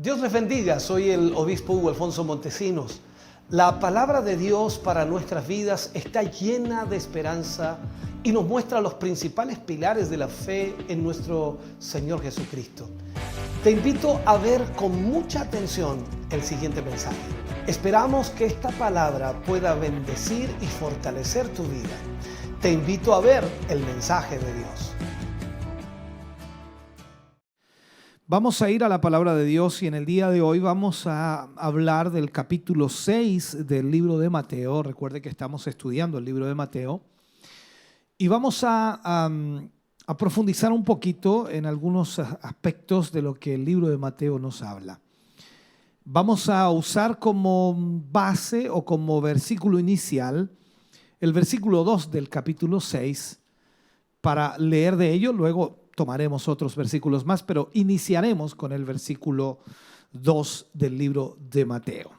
Dios les bendiga, soy el obispo Hugo Alfonso Montesinos. La palabra de Dios para nuestras vidas está llena de esperanza y nos muestra los principales pilares de la fe en nuestro Señor Jesucristo. Te invito a ver con mucha atención el siguiente mensaje. Esperamos que esta palabra pueda bendecir y fortalecer tu vida. Te invito a ver el mensaje de Dios. Vamos a ir a la palabra de Dios y en el día de hoy vamos a hablar del capítulo 6 del libro de Mateo. Recuerde que estamos estudiando el libro de Mateo y vamos a profundizar un poquito en algunos aspectos de lo que el libro de Mateo nos habla. Vamos a usar como base o como versículo inicial el versículo 2 del capítulo 6 para leer de ello. Luego tomaremos otros versículos más, pero iniciaremos con el versículo 2 del libro de Mateo.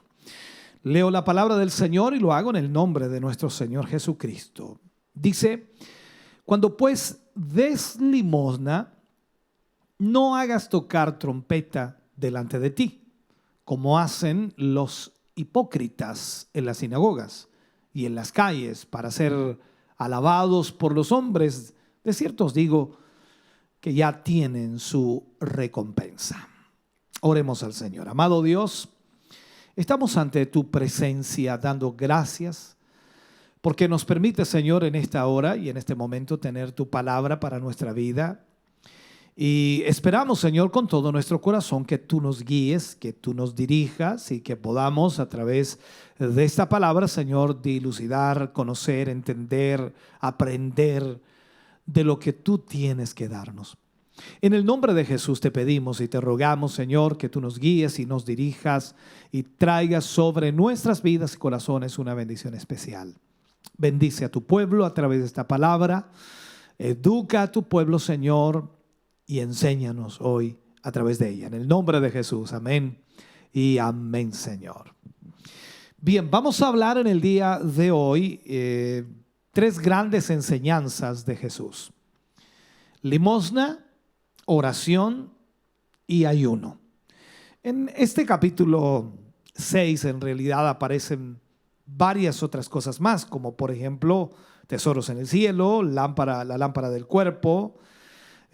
Leo la palabra del Señor y lo hago en el nombre de nuestro Señor Jesucristo. Dice: cuando pues des limosna, no hagas tocar trompeta delante de ti, como hacen los hipócritas en las sinagogas y en las calles, para ser alabados por los hombres. De cierto os digo que ya tienen su recompensa. Oremos al Señor. Amado Dios, estamos ante tu presencia dando gracias porque nos permite, Señor, en esta hora y en este momento tener tu palabra para nuestra vida. Y esperamos, Señor, con todo nuestro corazón que tú nos guíes, que tú nos dirijas y que podamos a través de esta palabra, Señor, dilucidar, conocer, entender, aprender de lo que tú tienes que darnos. En el nombre de Jesús te pedimos y te rogamos, Señor, que tú nos guíes y nos dirijas y traigas sobre nuestras vidas y corazones una bendición especial. Bendice a tu pueblo a través de esta palabra. Educa a tu pueblo, Señor, y enséñanos hoy a través de ella. En el nombre de Jesús, amén y amén, Señor. Bien, vamos a hablar en el día de hoy tres grandes enseñanzas de Jesús: limosna, oración y ayuno. En este capítulo 6 en realidad aparecen varias otras cosas más, como por ejemplo tesoros en el cielo, la lámpara del cuerpo,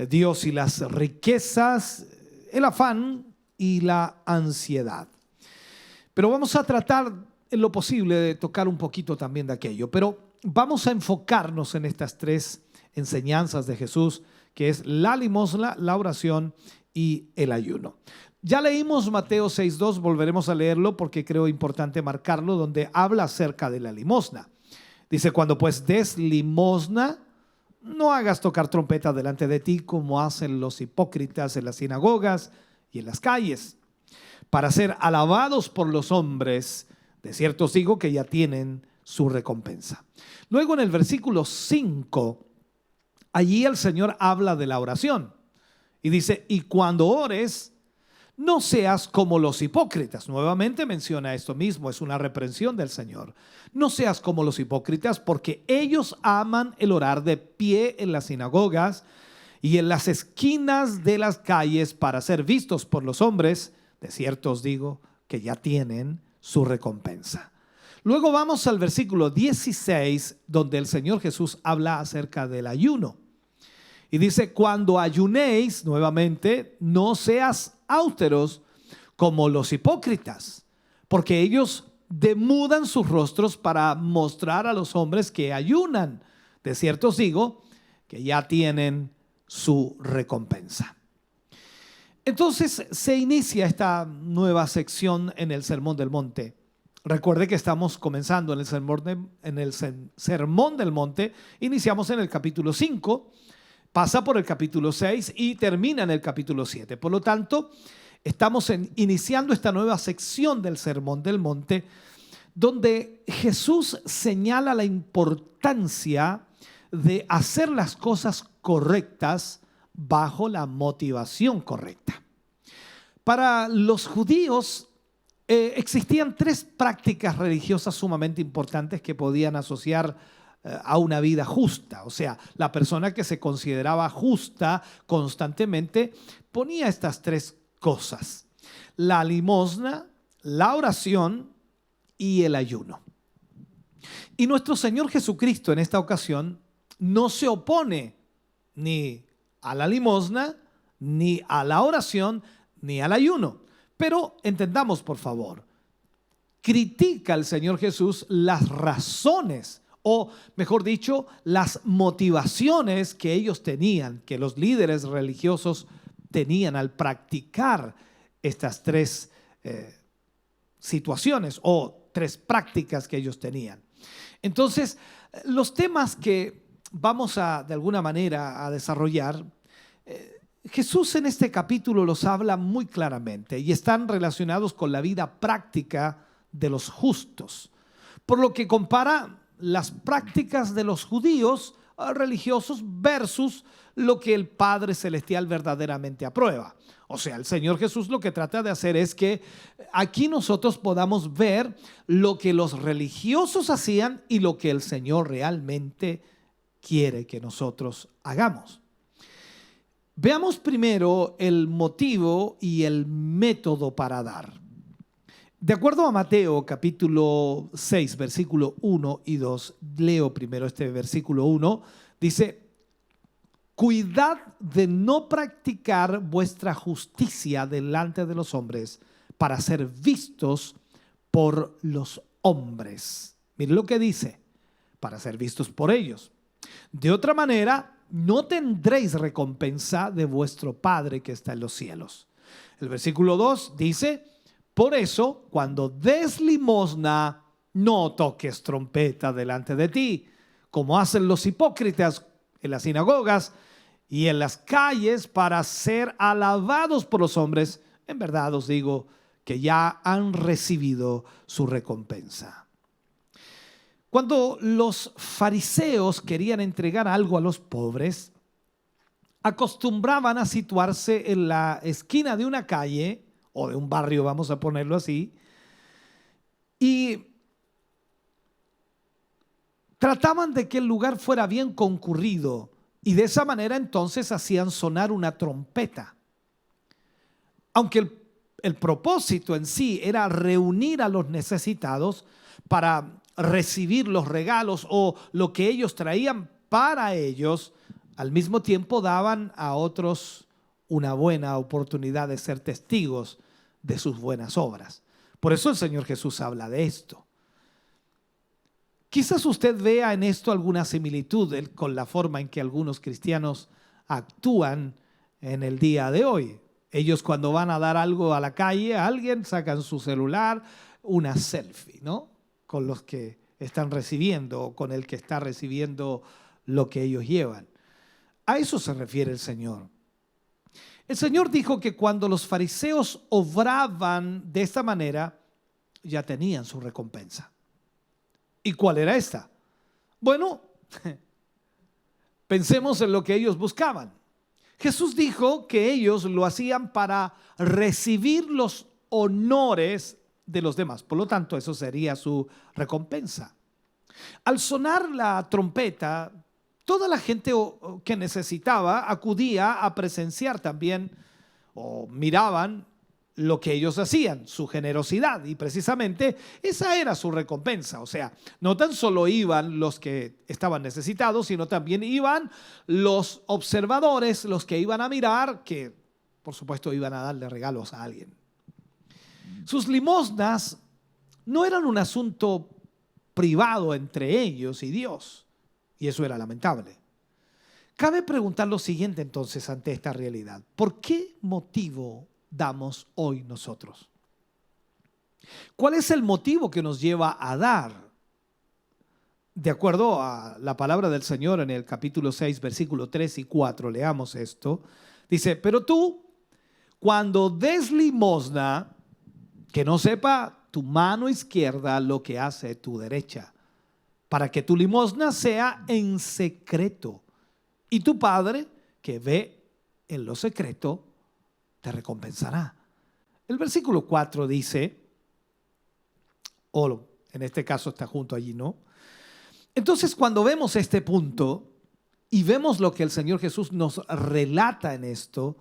Dios y las riquezas, el afán y la ansiedad. Pero vamos a tratar en lo posible de tocar un poquito también de aquello, pero vamos a enfocarnos en estas tres enseñanzas de Jesús, que es la limosna, la oración y el ayuno. Ya leímos Mateo 6:2, volveremos a leerlo porque creo importante marcarlo, donde habla acerca de la limosna. Dice: cuando pues des limosna, no hagas tocar trompeta delante de ti, como hacen los hipócritas en las sinagogas y en las calles, para ser alabados por los hombres. De cierto os digo que ya tienen su recompensa. Luego en el versículo 5, allí el Señor habla de la oración y dice: y cuando ores, no seas como los hipócritas. Nuevamente menciona esto mismo, es una reprensión del Señor. No seas como los hipócritas, porque ellos aman el orar de pie en las sinagogas y en las esquinas de las calles para ser vistos por los hombres. De cierto os digo que ya tienen su recompensa. Luego vamos al versículo 16, donde el Señor Jesús habla acerca del ayuno. Y dice: cuando ayunéis, nuevamente, no seas austeros como los hipócritas, porque ellos demudan sus rostros para mostrar a los hombres que ayunan. De cierto os digo que ya tienen su recompensa. Entonces se inicia esta nueva sección en el Sermón del Monte. Recuerde que estamos comenzando en el Sermón del Monte. Iniciamos en el capítulo 5, pasa por el capítulo 6 y termina en el capítulo 7. Por lo tanto, estamos iniciando esta nueva sección del Sermón del Monte, donde Jesús señala la importancia de hacer las cosas correctas bajo la motivación correcta. Para los judíos existían tres prácticas religiosas sumamente importantes que podían asociar a una vida justa. O sea, la persona que se consideraba justa constantemente ponía estas tres cosas. la limosna, la oración y el ayuno. Y nuestro Señor Jesucristo en esta ocasión no se opone ni a la limosna, ni a la oración, ni al ayuno. Pero entendamos, por favor, critica al Señor Jesús las razones, o mejor dicho, las motivaciones que ellos tenían, que los líderes religiosos tenían al practicar estas tres situaciones o tres prácticas que ellos tenían. Entonces, los temas que vamos de alguna manera a desarrollar, Jesús en este capítulo los habla muy claramente y están relacionados con la vida práctica de los justos, por lo que compara las prácticas de los judíos religiosos versus lo que el Padre Celestial verdaderamente aprueba. O sea, el Señor Jesús lo que trata de hacer es que aquí nosotros podamos ver lo que los religiosos hacían y lo que el Señor realmente quiere que nosotros hagamos. Veamos primero el motivo y el método para dar. De acuerdo a Mateo capítulo 6, versículo 1 y 2, leo primero este versículo 1, dice: cuidad de no practicar vuestra justicia delante de los hombres para ser vistos por los hombres. Miren lo que dice: para ser vistos por ellos. De otra manera, no tendréis recompensa de vuestro Padre que está en los cielos. El versículo 2 dice: por eso, cuando des limosna, no toques trompeta delante de ti, como hacen los hipócritas en las sinagogas y en las calles para ser alabados por los hombres. En verdad os digo que ya han recibido su recompensa. Cuando los fariseos querían entregar algo a los pobres, acostumbraban a situarse en la esquina de una calle o de un barrio, vamos a ponerlo así, y trataban de que el lugar fuera bien concurrido, y de esa manera entonces hacían sonar una trompeta. Aunque el propósito en sí era reunir a los necesitados para recibir los regalos o lo que ellos traían para ellos, al mismo tiempo daban a otros una buena oportunidad de ser testigos de sus buenas obras. Por eso el Señor Jesús habla de esto. Quizás usted vea en esto alguna similitud con la forma en que algunos cristianos actúan en el día de hoy. Ellos, cuando van a dar algo a la calle, a alguien, sacan su celular, una selfie, ¿no?, con los que están recibiendo o con el que está recibiendo lo que ellos llevan. A eso se refiere el Señor. El Señor dijo que cuando los fariseos obraban de esta manera, ya tenían su recompensa. ¿Y cuál era esta? Bueno, pensemos en lo que ellos buscaban. Jesús dijo que ellos lo hacían para recibir los honores de los demás. Por lo tanto, eso sería su recompensa. Al sonar la trompeta, toda la gente que necesitaba acudía a presenciar también o miraban lo que ellos hacían, su generosidad, y precisamente esa era su recompensa. O sea, no tan solo iban los que estaban necesitados, sino también iban los observadores, los que iban a mirar, que por supuesto iban a darle regalos a alguien. Sus limosnas no eran un asunto privado entre ellos y Dios, y eso era lamentable. Cabe preguntar lo siguiente entonces ante esta realidad: ¿por qué motivo damos hoy nosotros? ¿Cuál es el motivo que nos lleva a dar? De acuerdo a la palabra del Señor en el capítulo 6, versículo 3 y 4, leamos esto. Dice: pero tú, cuando des limosna, que no sepa tu mano izquierda lo que hace tu derecha, para que tu limosna sea en secreto, y tu Padre, que ve en lo secreto, te recompensará. El versículo 4 dice, o en este caso está junto allí, ¿no? Entonces, cuando vemos este punto y vemos lo que el Señor Jesús nos relata en esto,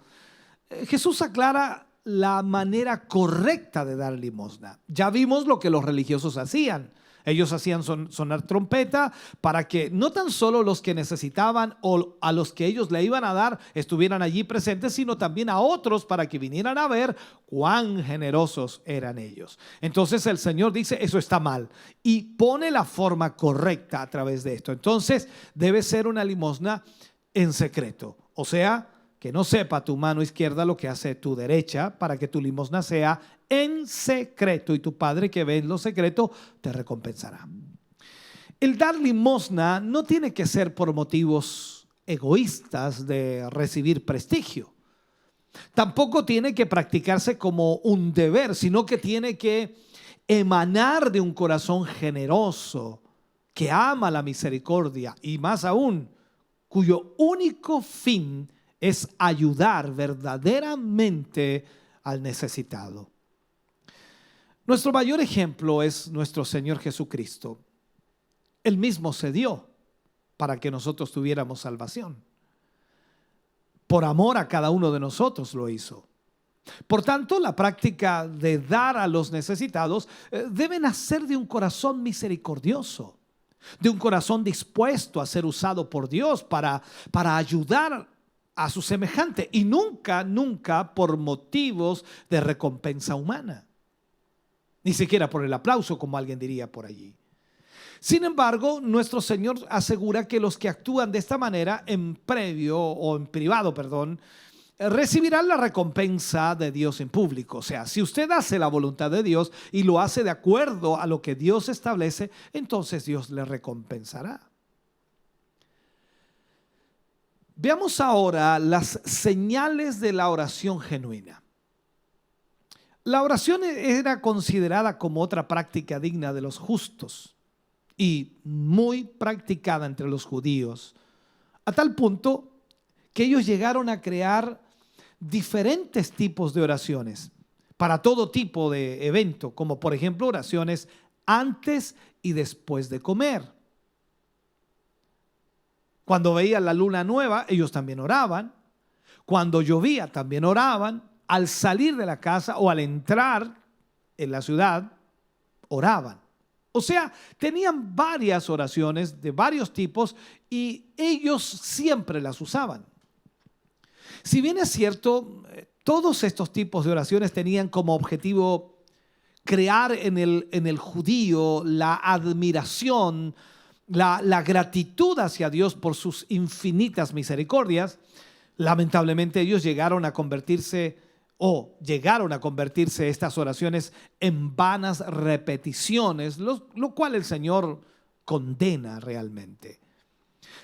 Jesús aclara la manera correcta de dar limosna. Ya vimos lo que los religiosos hacían. Ellos hacían sonar trompeta para que no tan solo los que necesitaban o a los que ellos le iban a dar estuvieran allí presentes, sino también a otros para que vinieran a ver cuán generosos eran ellos. Entonces el Señor dice, eso está mal, y pone la forma correcta a través de esto. Entonces debe ser una limosna en secreto, o sea, que no sepa tu mano izquierda lo que hace tu derecha, para que tu limosna sea en secreto, y tu Padre que ve en lo secreto te recompensará. El dar limosna no tiene que ser por motivos egoístas de recibir prestigio. Tampoco tiene que practicarse como un deber, sino que tiene que emanar de un corazón generoso, que ama la misericordia y más aún, cuyo único fin es ayudar verdaderamente al necesitado. Nuestro mayor ejemplo es nuestro Señor Jesucristo. Él mismo se dio para que nosotros tuviéramos salvación. Por amor a cada uno de nosotros lo hizo. Por tanto, la práctica de dar a los necesitados debe nacer de un corazón misericordioso, de un corazón dispuesto a ser usado por Dios para ayudar a su semejante, y nunca por motivos de recompensa humana, ni siquiera por el aplauso, como alguien diría por allí. Sin embargo, nuestro Señor asegura que los que actúan de esta manera en privado, recibirán la recompensa de Dios en público. O sea, si usted hace la voluntad de Dios y lo hace de acuerdo a lo que Dios establece, entonces Dios le recompensará. Veamos ahora las señales de la oración genuina. La oración era considerada como otra práctica digna de los justos y muy practicada entre los judíos, a tal punto que ellos llegaron a crear diferentes tipos de oraciones para todo tipo de evento, como por ejemplo oraciones antes y después de comer. Cuando veían la luna nueva, ellos también oraban. Cuando llovía, también oraban. Al salir de la casa o al entrar en la ciudad, oraban. O sea, tenían varias oraciones de varios tipos y ellos siempre las usaban. Si bien es cierto, todos estos tipos de oraciones tenían como objetivo crear en el judío la admiración, la gratitud hacia Dios por sus infinitas misericordias. Lamentablemente ellos llegaron a convertirse estas oraciones en vanas repeticiones, lo cual el Señor condena realmente.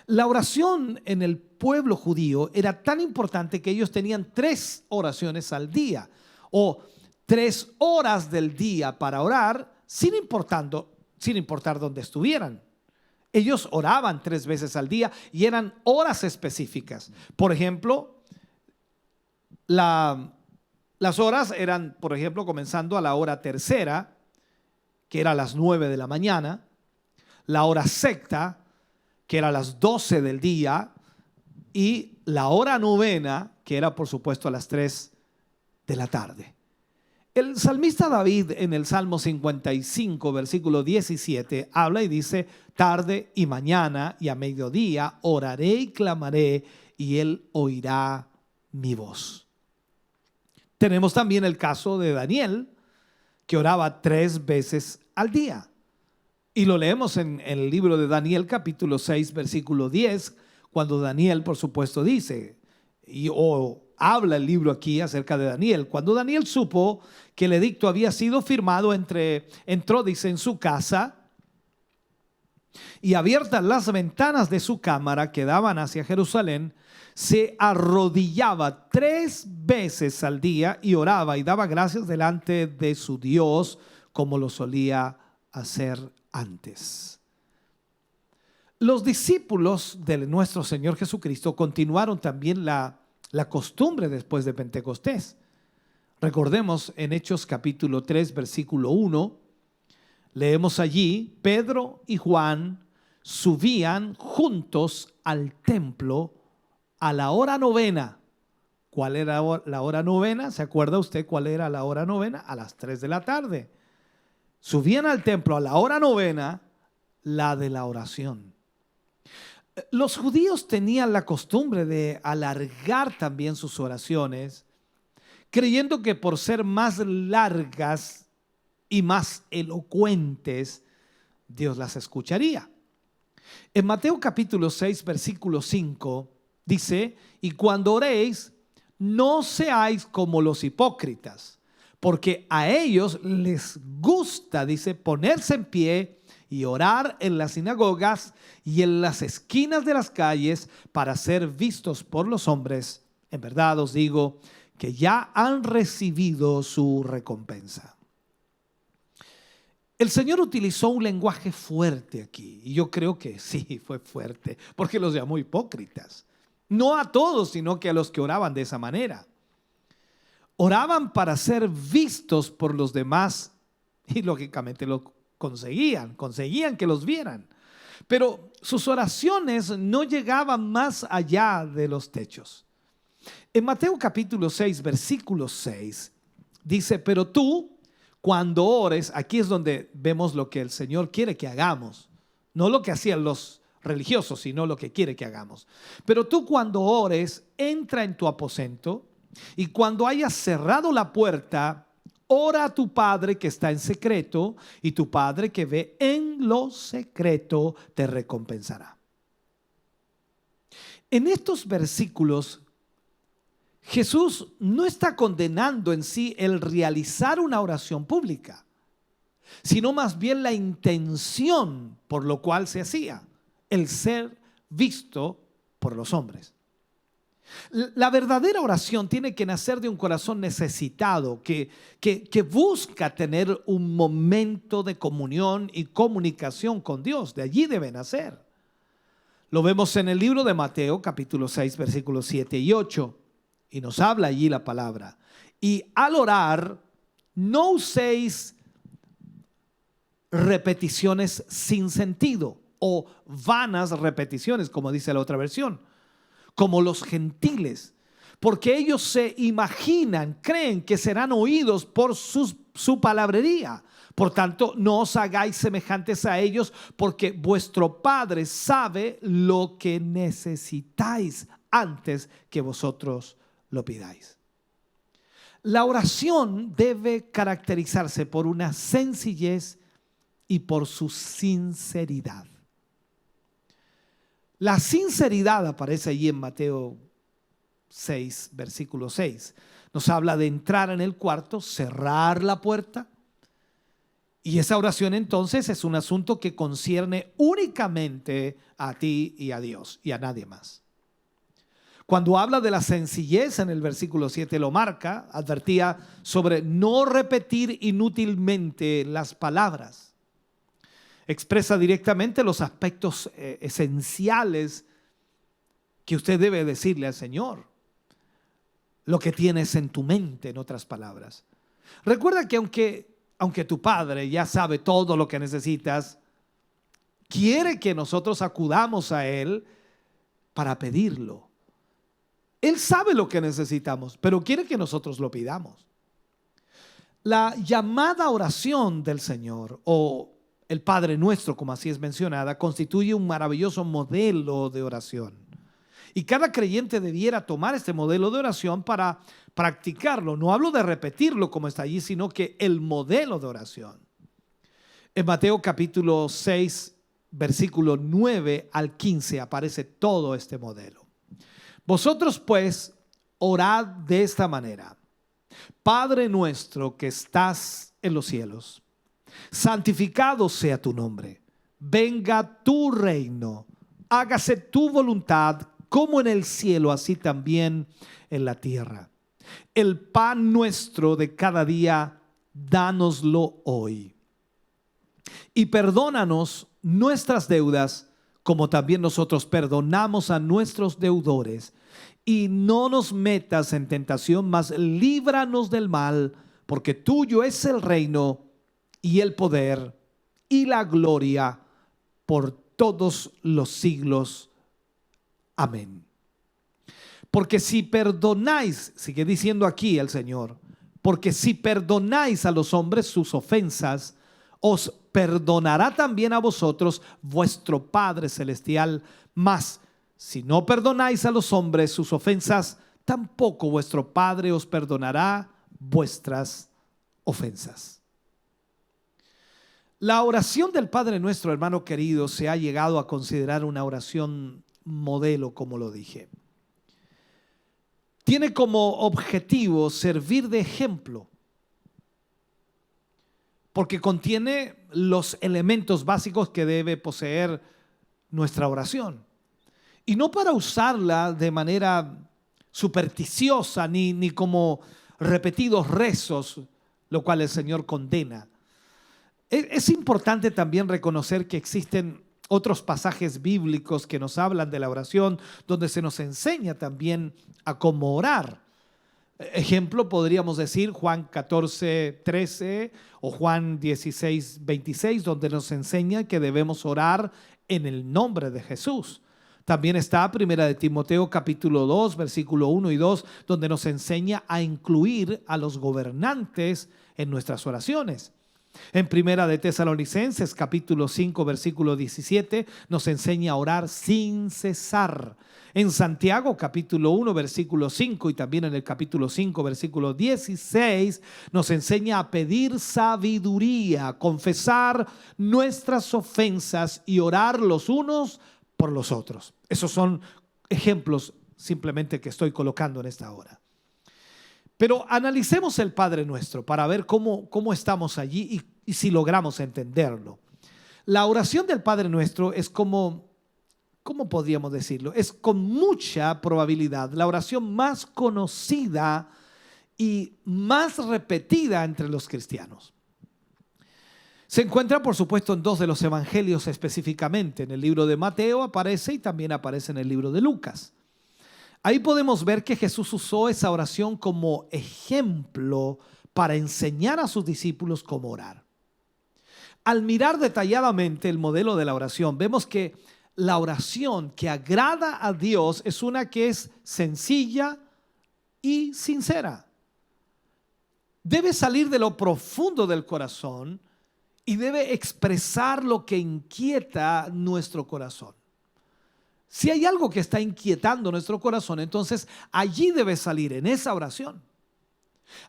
La oración en el pueblo judío era tan importante que ellos tenían 3 oraciones al día o 3 horas del día para orar sin importar dónde estuvieran. Ellos oraban 3 veces al día y eran horas específicas. Por ejemplo, las horas eran, por ejemplo, comenzando a la hora tercera, que era a las 9 de la mañana, la hora sexta, que era a las 12 del día, y la hora novena, que era por supuesto a las 3 de la tarde. El salmista David en el Salmo 55, versículo 17, habla y dice: tarde y mañana y a mediodía oraré y clamaré, y él oirá mi voz. Tenemos también el caso de Daniel, que oraba 3 veces al día. Y lo leemos en el libro de Daniel, capítulo 6, versículo 10, cuando Daniel, por supuesto, dice, habla el libro aquí acerca de Daniel. Cuando Daniel supo que el edicto había sido firmado, entró, dice, en su casa, y abiertas las ventanas de su cámara que daban hacia Jerusalén, se arrodillaba 3 veces al día y oraba y daba gracias delante de su Dios, como lo solía hacer antes. Los discípulos de nuestro Señor Jesucristo continuaron también la costumbre después de Pentecostés. Recordemos en Hechos capítulo 3, versículo 1, leemos allí: Pedro y Juan subían juntos al templo a la hora novena ¿Cuál era la hora novena? ¿Se acuerda usted cuál era la hora novena? A las 3 de la tarde. Subían al templo a la hora novena, la de la oración. Los judíos tenían la costumbre de alargar también sus oraciones, creyendo que por ser más largas y más elocuentes, Dios las escucharía. En Mateo capítulo 6, versículo 5, dice: y cuando oréis, no seáis como los hipócritas, porque a ellos les gusta, dice, ponerse en pie y orar en las sinagogas y en las esquinas de las calles para ser vistos por los hombres. En verdad os digo que ya han recibido su recompensa. El Señor utilizó un lenguaje fuerte aquí, y yo creo que sí, fue fuerte, porque los llamó hipócritas. No a todos, sino que a los que oraban de esa manera. Oraban para ser vistos por los demás y lógicamente lo conseguían que los vieran. Pero sus oraciones no llegaban más allá de los techos. En Mateo capítulo 6, versículo 6, dice: pero tú, cuando ores, aquí es donde vemos lo que el Señor quiere que hagamos, no lo que hacían los religiosos, sino lo que quiere que hagamos. Pero tú, cuando ores, entra en tu aposento y cuando hayas cerrado la puerta, ora a tu Padre que está en secreto, y tu Padre que ve en lo secreto te recompensará. En estos versículos, Jesús no está condenando en sí el realizar una oración pública, sino más bien la intención por lo cual se hacía: el ser visto por los hombres. La verdadera oración tiene que nacer de un corazón necesitado que busca tener un momento de comunión y comunicación con Dios. De allí debe nacer. Lo vemos en el libro de Mateo capítulo 6 versículos 7 y 8, y nos habla allí la palabra: y al orar no uséis repeticiones sin sentido, o vanas repeticiones, como dice la otra versión, como los gentiles, porque ellos se imaginan, creen que serán oídos por su palabrería. Por tanto, no os hagáis semejantes a ellos, porque vuestro Padre sabe lo que necesitáis antes que vosotros lo pidáis. La oración debe caracterizarse por una sencillez y por su sinceridad. La sinceridad aparece allí en Mateo 6, versículo 6. Nos habla de entrar en el cuarto, cerrar la puerta. Y esa oración entonces es un asunto que concierne únicamente a ti y a Dios y a nadie más. Cuando habla de la sencillez en el versículo 7 lo marca, advertía sobre no repetir inútilmente las palabras. Expresa directamente los aspectos esenciales que usted debe decirle al Señor, lo que tienes en tu mente, en otras palabras. Recuerda que aunque tu Padre ya sabe todo lo que necesitas, quiere que nosotros acudamos a Él para pedirlo. Él sabe lo que necesitamos, pero quiere que nosotros lo pidamos. La llamada oración del Señor, o el Padre Nuestro, como así es mencionada, constituye un maravilloso modelo de oración. Y cada creyente debiera tomar este modelo de oración para practicarlo. No hablo de repetirlo como está allí, sino que el modelo de oración. En Mateo capítulo 6, versículo 9 al 15 aparece todo este modelo. Vosotros pues orad de esta manera: Padre nuestro que estás en los cielos, santificado sea tu nombre, venga tu reino, hágase tu voluntad como en el cielo, así también en la tierra. El pan nuestro de cada día, dánoslo hoy. Y perdónanos nuestras deudas, como también nosotros perdonamos a nuestros deudores. Y no nos metas en tentación, mas líbranos del mal, porque tuyo es el reino y el poder y la gloria por todos los siglos. Amén. Porque si perdonáis, sigue diciendo aquí el Señor, porque si perdonáis a los hombres sus ofensas, os perdonará también a vosotros vuestro Padre Celestial. Mas si no perdonáis a los hombres sus ofensas, tampoco vuestro Padre os perdonará vuestras ofensas. La oración del Padre Nuestro, hermano querido, se ha llegado a considerar una oración modelo, como lo dije. Tiene como objetivo servir de ejemplo, porque contiene los elementos básicos que debe poseer nuestra oración. Y no para usarla de manera supersticiosa ni como repetidos rezos, lo cual el Señor condena. Es importante también reconocer que existen otros pasajes bíblicos que nos hablan de la oración, donde se nos enseña también a cómo orar. Ejemplo, podríamos decir Juan 14:13 o Juan 16:26, donde nos enseña que debemos orar en el nombre de Jesús. También está Primera de Timoteo capítulo 2, versículo 1 y 2, donde nos enseña a incluir a los gobernantes en nuestras oraciones. En Primera de Tesalonicenses capítulo 5 versículo 17 nos enseña a orar sin cesar. En Santiago capítulo 1 versículo 5 y también en el capítulo 5 versículo 16 nos enseña a pedir sabiduría, confesar nuestras ofensas y orar los unos por los otros. Esos son ejemplos simplemente que estoy colocando en esta hora. Pero analicemos el Padre Nuestro para ver cómo estamos allí y si logramos entenderlo. La oración del Padre Nuestro es ¿cómo podríamos decirlo? Es con mucha probabilidad la oración más conocida y más repetida entre los cristianos. Se encuentra, por supuesto, en dos de los evangelios específicamente. En el libro de Mateo aparece y también aparece en el libro de Lucas. Ahí podemos ver que Jesús usó esa oración como ejemplo para enseñar a sus discípulos cómo orar. Al mirar detalladamente el modelo de la oración, vemos que la oración que agrada a Dios es una que es sencilla y sincera. Debe salir de lo profundo del corazón y debe expresar lo que inquieta nuestro corazón. Si hay algo que está inquietando nuestro corazón, entonces allí debe salir, en esa oración.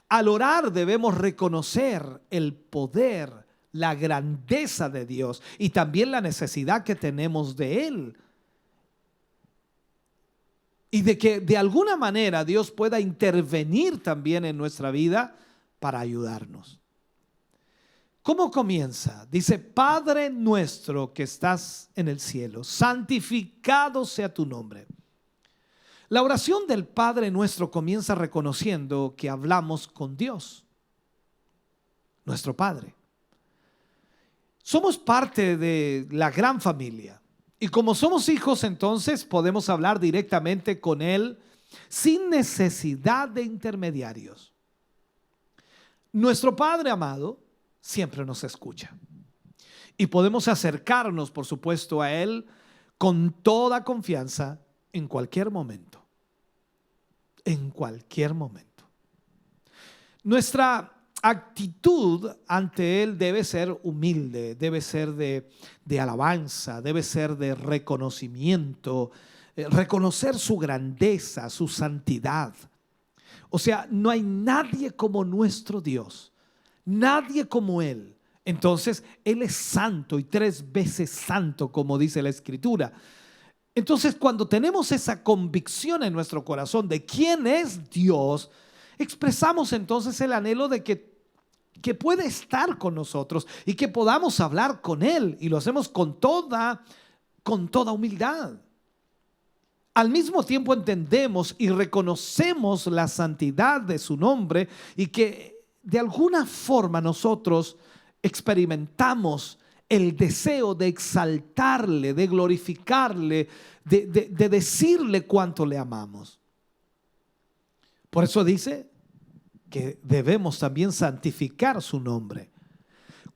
Al orar debemos reconocer el poder, la grandeza de Dios y también la necesidad que tenemos de Él. Y de que de alguna manera Dios pueda intervenir también en nuestra vida para ayudarnos. ¿Cómo comienza? Dice: Padre nuestro que estás en el cielo, santificado sea tu nombre. La oración del Padre nuestro comienza reconociendo que hablamos con Dios, nuestro Padre. Somos parte de la gran familia y como somos hijos, entonces podemos hablar directamente con Él sin necesidad de intermediarios. Nuestro Padre amado siempre nos escucha y podemos acercarnos, por supuesto, a Él con toda confianza en cualquier momento. En cualquier momento. Nuestra actitud ante Él debe ser humilde, debe ser de alabanza, debe ser de reconocimiento, reconocer su grandeza, su santidad. O sea, no hay nadie como nuestro Dios. Nadie como Él. Entonces, Él es santo y 3 veces santo, como dice la Escritura. Entonces, cuando tenemos esa convicción en nuestro corazón de quién es Dios, expresamos entonces el anhelo de que puede estar con nosotros y que podamos hablar con Él. Y lo hacemos con toda humildad. Al mismo tiempo entendemos y reconocemos la santidad de su nombre y que de alguna forma nosotros experimentamos el deseo de exaltarle, de glorificarle, de decirle cuánto le amamos. Por eso dice que debemos también santificar su nombre.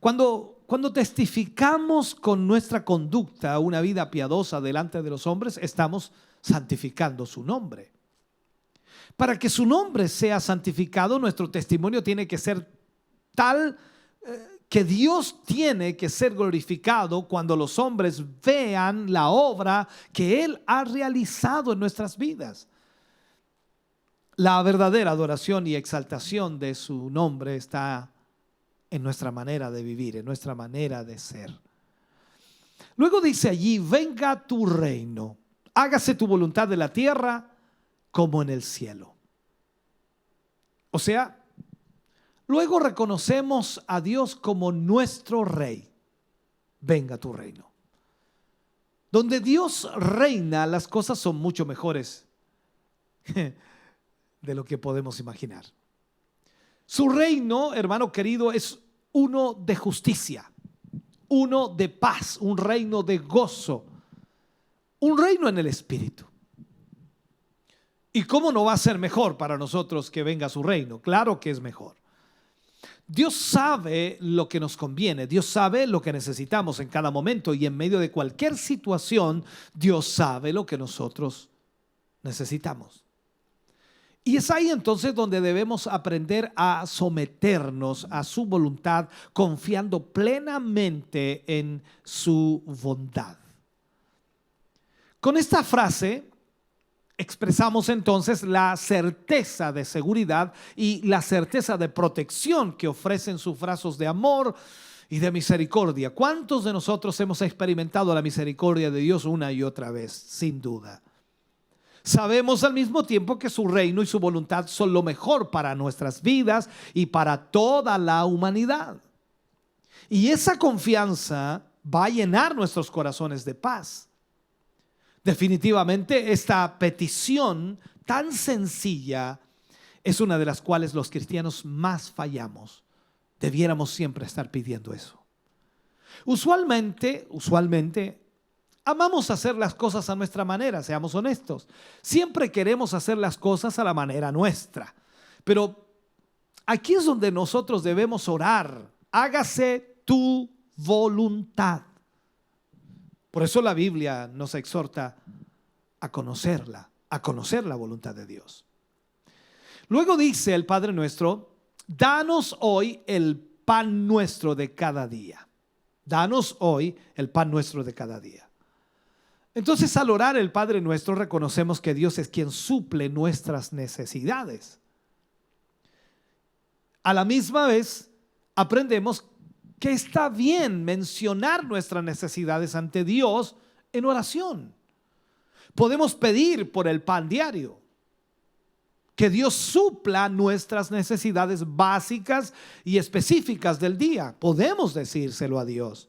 Cuando testificamos con nuestra conducta una vida piadosa delante de los hombres, estamos santificando su nombre. Para que su nombre sea santificado, nuestro testimonio tiene que ser tal que Dios tiene que ser glorificado cuando los hombres vean la obra que Él ha realizado en nuestras vidas. La verdadera adoración y exaltación de su nombre está en nuestra manera de vivir, en nuestra manera de ser. Luego dice allí: venga tu reino, hágase tu voluntad en la tierra como en el cielo. O sea, luego reconocemos a Dios como nuestro rey. Venga tu reino. Donde Dios reina, las cosas son mucho mejores de lo que podemos imaginar. Su reino, hermano querido, es uno de justicia, uno de paz, un reino de gozo, un reino en el Espíritu. ¿Y cómo no va a ser mejor para nosotros que venga su reino? Claro que es mejor. Dios sabe lo que nos conviene, Dios sabe lo que necesitamos en cada momento, y en medio de cualquier situación, Dios sabe lo que nosotros necesitamos. Y es ahí entonces donde debemos aprender a someternos a su voluntad, confiando plenamente en su bondad. Con esta frase expresamos entonces la certeza de seguridad y la certeza de protección que ofrecen sus brazos de amor y de misericordia. ¿Cuántos de nosotros hemos experimentado la misericordia de Dios una y otra vez? Sin duda. Sabemos al mismo tiempo que su reino y su voluntad son lo mejor para nuestras vidas y para toda la humanidad. Y esa confianza va a llenar nuestros corazones de paz. Definitivamente esta petición tan sencilla es una de las cuales los cristianos más fallamos. Debiéramos siempre estar pidiendo eso. Usualmente amamos hacer las cosas a nuestra manera, seamos honestos. Siempre queremos hacer las cosas a la manera nuestra. Pero aquí es donde nosotros debemos orar: hágase tu voluntad. Por eso la Biblia nos exhorta a conocer la voluntad de Dios. Luego dice el Padre nuestro: danos hoy el pan nuestro de cada día. Danos hoy el pan nuestro de cada día. Entonces, al orar el Padre nuestro, reconocemos que Dios es quien suple nuestras necesidades. A la misma vez, aprendemos que está bien mencionar nuestras necesidades ante Dios en oración. Podemos pedir por el pan diario, que Dios supla nuestras necesidades básicas y específicas del día. Podemos decírselo a Dios.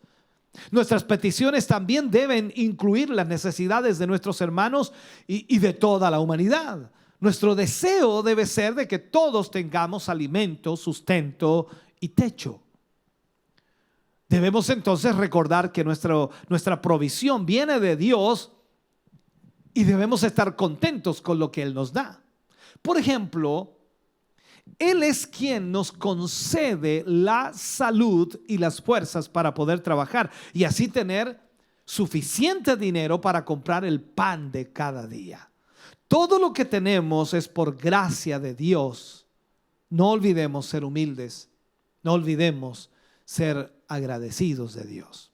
Nuestras peticiones también deben incluir las necesidades de nuestros hermanos y de toda la humanidad. Nuestro deseo debe ser de que todos tengamos alimento, sustento y techo. Debemos entonces recordar que nuestra provisión viene de Dios y debemos estar contentos con lo que Él nos da. Por ejemplo, Él es quien nos concede la salud y las fuerzas para poder trabajar y así tener suficiente dinero para comprar el pan de cada día. Todo lo que tenemos es por gracia de Dios. No olvidemos ser humildes, no olvidemos ser agradecidos de Dios.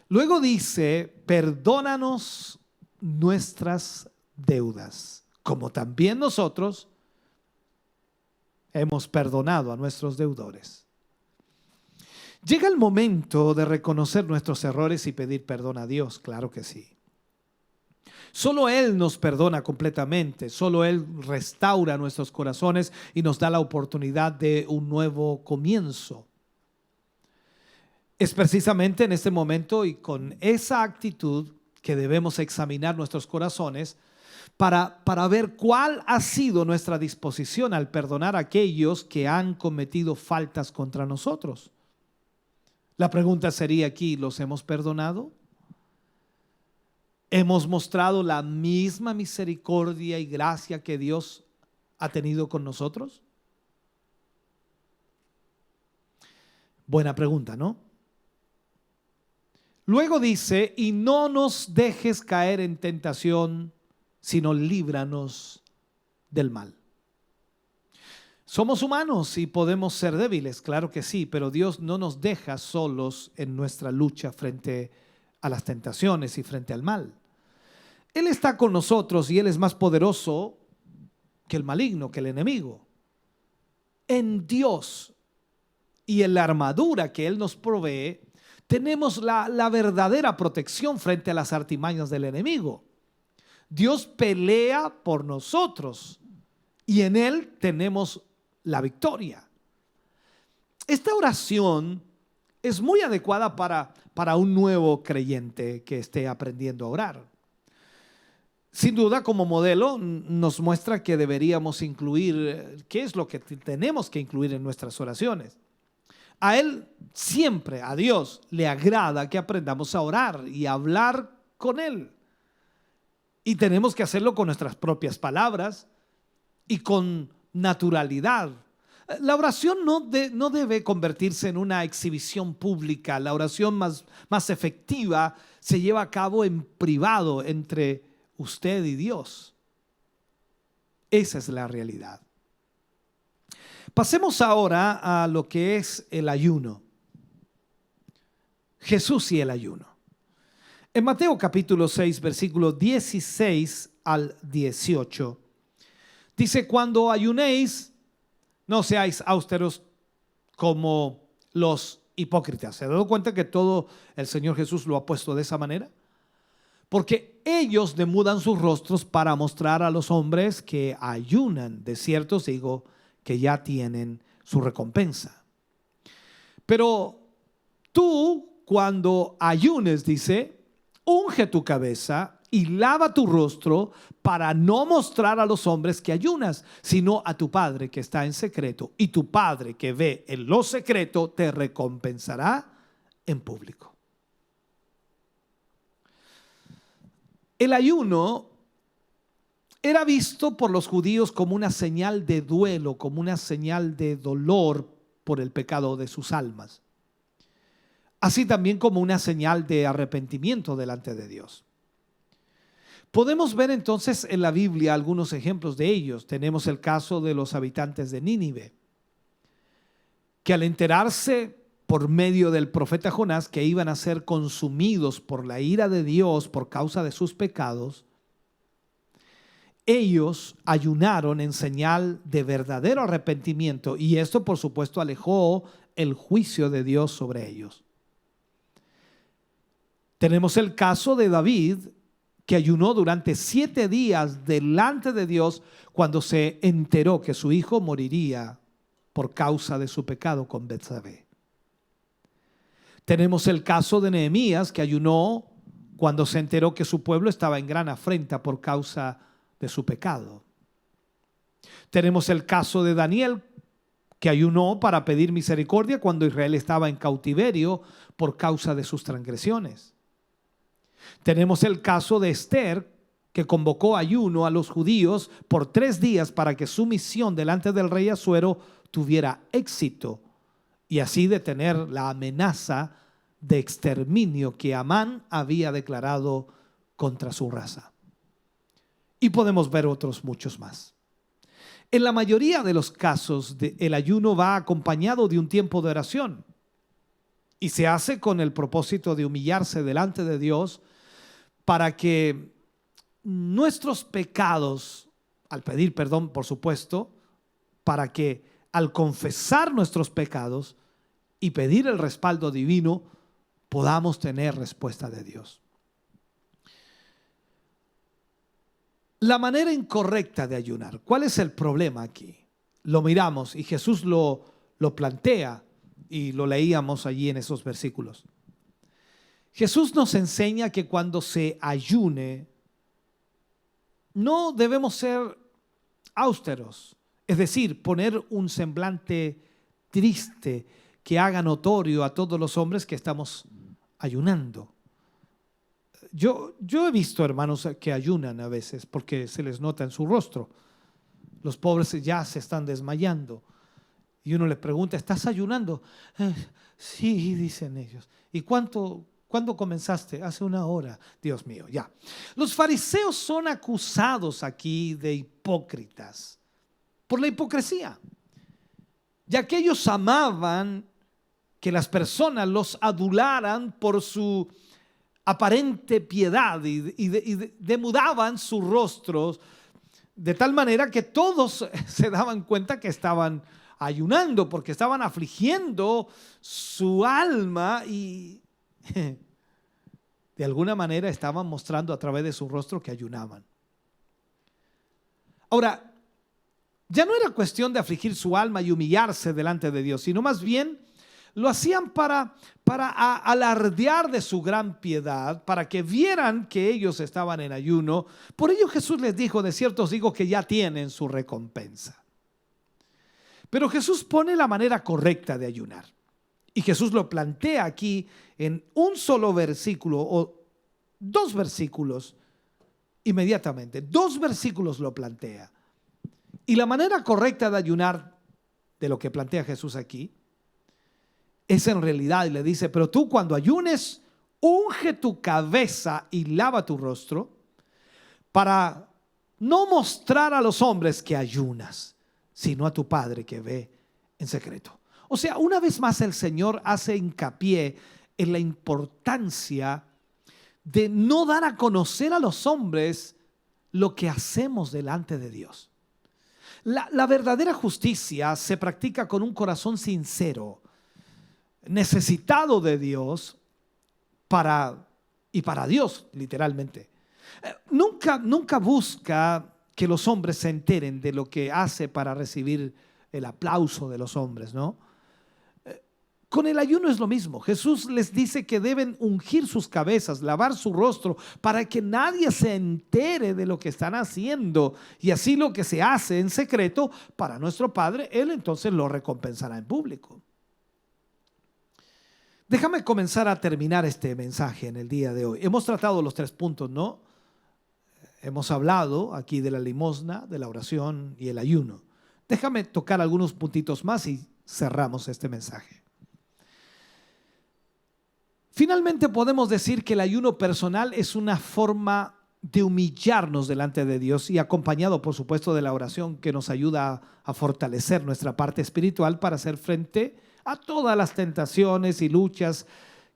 Luego dice: perdónanos nuestras deudas, como también nosotros hemos perdonado a nuestros deudores. Llega el momento de reconocer nuestros errores y pedir perdón a Dios, claro que sí. Solo Él nos perdona completamente, solo Él restaura nuestros corazones y nos da la oportunidad de un nuevo comienzo. Es precisamente en este momento y con esa actitud que debemos examinar nuestros corazones para ver cuál ha sido nuestra disposición al perdonar a aquellos que han cometido faltas contra nosotros. La pregunta sería aquí: ¿los hemos perdonado? ¿Hemos mostrado la misma misericordia y gracia que Dios ha tenido con nosotros? Buena pregunta, ¿no? Luego dice: y no nos dejes caer en tentación, sino líbranos del mal. Somos humanos y podemos ser débiles, claro que sí, pero Dios no nos deja solos en nuestra lucha frente a las tentaciones y frente al mal. Él está con nosotros y Él es más poderoso que el maligno, que el enemigo. En Dios y en la armadura que Él nos provee, tenemos la verdadera protección frente a las artimañas del enemigo. Dios pelea por nosotros y en Él tenemos la victoria. Esta oración es muy adecuada para un nuevo creyente que esté aprendiendo a orar. Sin duda, como modelo, nos muestra que deberíamos incluir, qué es lo que tenemos que incluir en nuestras oraciones. A Él siempre, a Dios, le agrada que aprendamos a orar y a hablar con Él. Y tenemos que hacerlo con nuestras propias palabras y con naturalidad. La oración no debe convertirse en una exhibición pública. La oración más efectiva se lleva a cabo en privado entre usted y Dios. Esa es la realidad. Pasemos ahora a lo que es el ayuno. Jesús y el ayuno. En Mateo capítulo 6, versículos 16 al 18, dice: cuando ayunéis, no seáis austeros como los hipócritas. ¿Se ha dado cuenta que todo el Señor Jesús lo ha puesto de esa manera? Porque ellos demudan sus rostros para mostrar a los hombres que ayunan. De cierto os digo que ya tienen su recompensa. Pero tú, cuando ayunes, dice, unge tu cabeza y lava tu rostro para no mostrar a los hombres que ayunas, sino a tu Padre que está en secreto. Y tu Padre que ve en lo secreto te recompensará en público. El ayuno era visto por los judíos como una señal de duelo, como una señal de dolor por el pecado de sus almas. Así también como una señal de arrepentimiento delante de Dios. Podemos ver entonces en la Biblia algunos ejemplos de ellos. Tenemos el caso de los habitantes de Nínive, que al enterarse por medio del profeta Jonás que iban a ser consumidos por la ira de Dios por causa de sus pecados, ellos ayunaron en señal de verdadero arrepentimiento, y esto por supuesto alejó el juicio de Dios sobre ellos. Tenemos el caso de David, que ayunó durante 7 días delante de Dios cuando se enteró que su hijo moriría por causa de su pecado con Betsabé. Tenemos el caso de Nehemías, que ayunó cuando se enteró que su pueblo estaba en gran afrenta por causa de su pecado. Tenemos el caso de Daniel, que ayunó para pedir misericordia cuando Israel estaba en cautiverio por causa de sus transgresiones. Tenemos el caso de Esther, que convocó ayuno a los judíos por 3 días para que su misión delante del rey Asuero tuviera éxito y así detener la amenaza de exterminio que Amán había declarado contra su raza. Y podemos ver otros muchos más. En la mayoría de los casos, el ayuno va acompañado de un tiempo de oración y se hace con el propósito de humillarse delante de Dios para que nuestros pecados, al pedir perdón, por supuesto, para que al confesar nuestros pecados y pedir el respaldo divino, podamos tener respuesta de Dios. La manera incorrecta de ayunar. ¿Cuál es el problema aquí? Lo miramos y Jesús lo plantea y lo leíamos allí en esos versículos. Jesús nos enseña que cuando se ayune, no debemos ser austeros, es decir, poner un semblante triste que haga notorio a todos los hombres que estamos ayunando. Yo he visto hermanos que ayunan a veces porque se les nota en su rostro. Los pobres ya se están desmayando. Y uno les pregunta, ¿estás ayunando? Sí, dicen ellos. ¿Y cuánto ¿Cuándo comenzaste? Hace 1 hora. Dios mío, ya. Los fariseos son acusados aquí de hipócritas por la hipocresía, ya que ellos amaban que las personas los adularan por su aparente piedad y demudaban sus rostros de tal manera que todos se daban cuenta que estaban ayunando porque estaban afligiendo su alma y de alguna manera estaban mostrando a través de su rostro que ayunaban. Ahora, ya no era cuestión de afligir su alma y humillarse delante de Dios, sino más bien lo hacían para alardear de su gran piedad, para que vieran que ellos estaban en ayuno. Por ello Jesús les dijo: de cierto os digo que ya tienen su recompensa. Pero Jesús pone la manera correcta de ayunar. Y Jesús lo plantea aquí en un solo versículo o 2 versículos inmediatamente. 2 versículos lo plantea. Y la manera correcta de ayunar, de lo que plantea Jesús aquí, es en realidad, y le dice: pero tú cuando ayunes, unge tu cabeza y lava tu rostro, para no mostrar a los hombres que ayunas, sino a tu Padre que ve en secreto. O sea, una vez más el Señor hace hincapié en la importancia de no dar a conocer a los hombres lo que hacemos delante de Dios. La verdadera justicia se practica con un corazón sincero, necesitado de Dios para Dios, literalmente. Nunca busca que los hombres se enteren de lo que hace para recibir el aplauso de los hombres, ¿no? Con el ayuno es lo mismo. Jesús les dice que deben ungir sus cabezas, lavar su rostro, para que nadie se entere de lo que están haciendo. Y así lo que se hace en secreto para nuestro Padre, Él entonces lo recompensará en público. Déjame comenzar a terminar este mensaje en el día de hoy. Hemos tratado los 3 puntos, ¿no? Hemos hablado aquí de la limosna, de la oración y el ayuno. Déjame tocar algunos puntitos más y cerramos este mensaje. Finalmente podemos decir que el ayuno personal es una forma de humillarnos delante de Dios y acompañado, por supuesto, de la oración que nos ayuda a fortalecer nuestra parte espiritual para hacer frente a todas las tentaciones y luchas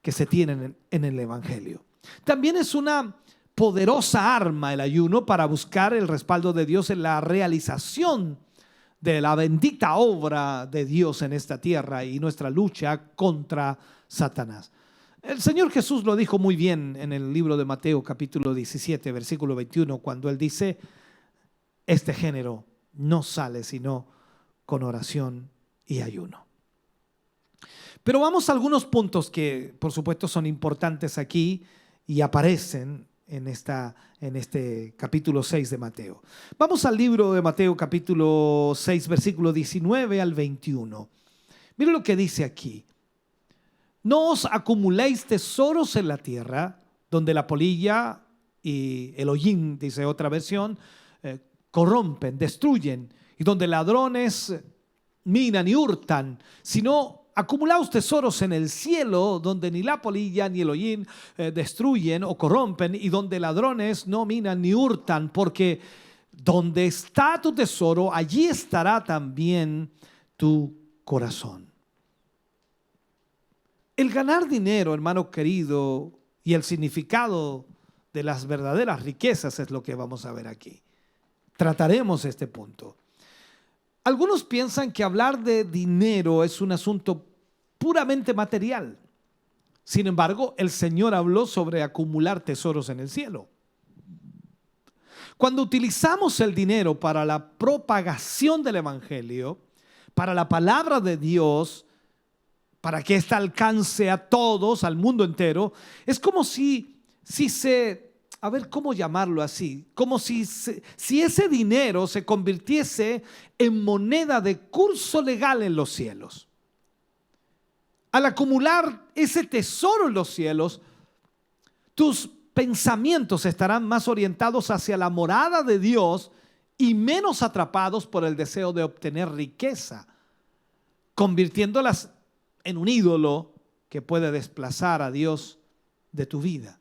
que se tienen en el Evangelio. También es una poderosa arma el ayuno para buscar el respaldo de Dios en la realización de la bendita obra de Dios en esta tierra y nuestra lucha contra Satanás. El Señor Jesús lo dijo muy bien en el libro de Mateo capítulo 17 versículo 21 cuando Él dice: este género no sale sino con oración y ayuno. Pero vamos a algunos puntos que por supuesto son importantes aquí y aparecen en este capítulo 6 de Mateo. Vamos al libro de Mateo capítulo 6 versículo 19 al 21. Mire lo que dice aquí: no os acumuléis tesoros en la tierra, donde la polilla y el hollín, dice otra versión, corrompen, destruyen, y donde ladrones minan y hurtan, sino acumulaos tesoros en el cielo, donde ni la polilla ni el hollín destruyen o corrompen, y donde ladrones no minan ni hurtan, porque donde está tu tesoro, allí estará también tu corazón. El ganar dinero, hermano querido, y el significado de las verdaderas riquezas es lo que vamos a ver aquí. Trataremos este punto. Algunos piensan que hablar de dinero es un asunto puramente material. Sin embargo, el Señor habló sobre acumular tesoros en el cielo. Cuando utilizamos el dinero para la propagación del Evangelio, para la palabra de Dios, para que ésta alcance a todos, al mundo entero, es como si a ver cómo llamarlo así, como si ese dinero se convirtiese en moneda de curso legal en los cielos. Al acumular ese tesoro en los cielos, tus pensamientos estarán más orientados hacia la morada de Dios y menos atrapados por el deseo de obtener riqueza, convirtiéndolas en un ídolo que puede desplazar a Dios de tu vida.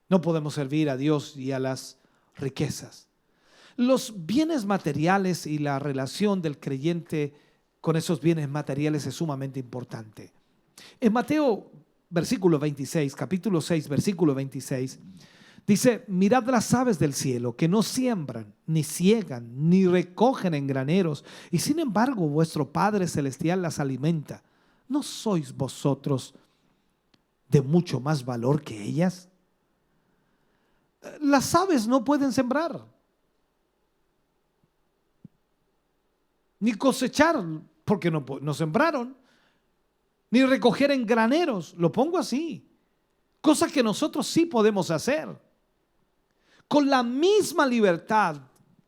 No podemos servir a Dios y a las riquezas. Los bienes materiales y la relación del creyente con esos bienes materiales es sumamente importante. En Mateo capítulo 6, versículo 26, dice: mirad las aves del cielo, que no siembran, ni siegan, ni recogen en graneros, y sin embargo vuestro Padre Celestial las alimenta. ¿No sois vosotros de mucho más valor que ellas? Las aves no pueden sembrar, ni cosechar, porque no sembraron, ni recoger en graneros. Lo pongo así. Cosa que nosotros sí podemos hacer. Con la misma libertad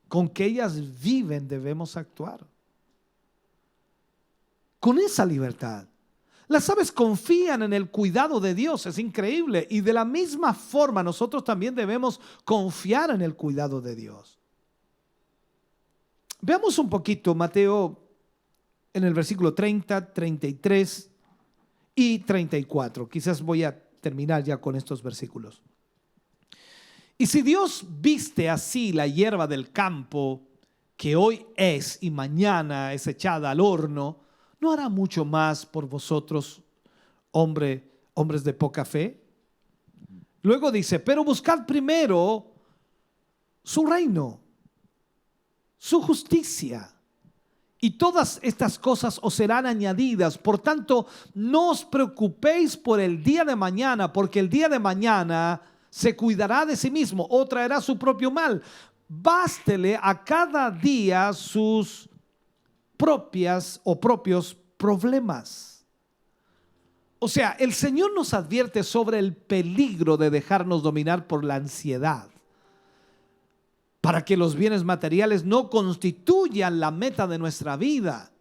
con que ellas viven, debemos actuar. Con esa libertad. Las aves confían en el cuidado de Dios, es increíble. Y de la misma forma nosotros también debemos confiar en el cuidado de Dios. Veamos un poquito Mateo en el versículo 30, 33 y 34. Quizás voy a terminar ya con estos versículos. Y si Dios viste así la hierba del campo, que hoy es y mañana es echada al horno, ¿no hará mucho más por vosotros, hombres de poca fe? Luego dice: pero buscad primero su reino, su justicia, y todas estas cosas os serán añadidas. Por tanto, no os preocupéis por el día de mañana, porque el día de mañana se cuidará de sí mismo, o traerá su propio mal. Bástele a cada día sus propios problemas. O sea, el Señor nos advierte sobre el peligro de dejarnos dominar por la ansiedad, para que los bienes materiales no constituyan la meta de nuestra vida.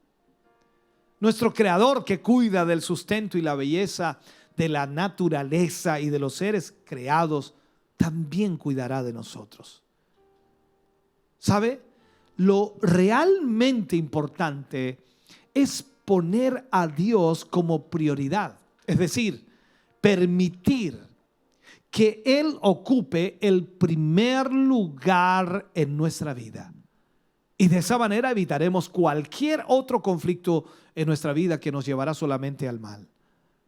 Nuestro Creador, que cuida del sustento y la belleza de la naturaleza y de los seres creados, también cuidará de nosotros. ¿Sabe? Lo realmente importante es poner a Dios como prioridad, es decir, permitir que Él ocupe el primer lugar en nuestra vida. Y de esa manera evitaremos cualquier otro conflicto en nuestra vida que nos llevará solamente al mal.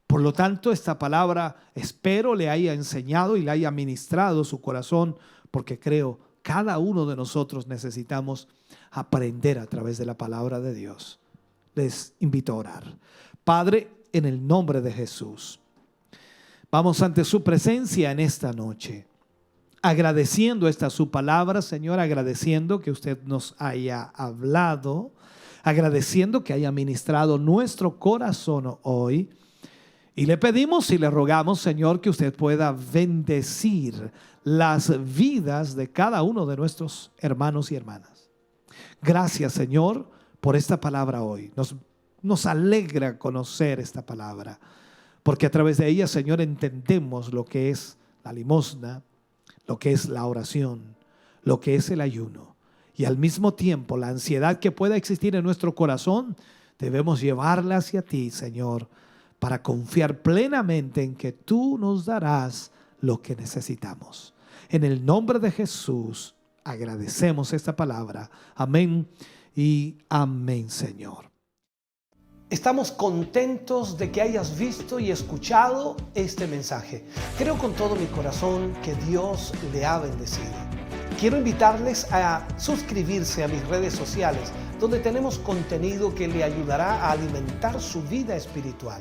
Por lo tanto, esta palabra espero le haya enseñado y le haya ministrado su corazón, porque creo cada uno de nosotros necesitamos aprender a través de la palabra de Dios. Les invito a orar. Padre, en el nombre de Jesús, vamos ante su presencia en esta noche, agradeciendo esta su palabra, Señor, agradeciendo que usted nos haya hablado, agradeciendo que haya ministrado nuestro corazón hoy. Y le pedimos y le rogamos, Señor, que usted pueda bendecir las vidas de cada uno de nuestros hermanos y hermanas. Gracias, Señor, por esta palabra hoy. Nos alegra conocer esta palabra, porque a través de ella, Señor, entendemos lo que es la limosna, lo que es la oración, lo que es el ayuno. Y al mismo tiempo, la ansiedad que pueda existir en nuestro corazón, debemos llevarla hacia ti, Señor, para confiar plenamente en que tú nos darás lo que necesitamos. En el nombre de Jesús, agradecemos esta palabra. Amén y amén, Señor. Estamos contentos de que hayas visto y escuchado este mensaje. Creo con todo mi corazón que Dios le ha bendecido. Quiero invitarles a suscribirse a mis redes sociales, donde tenemos contenido que le ayudará a alimentar su vida espiritual.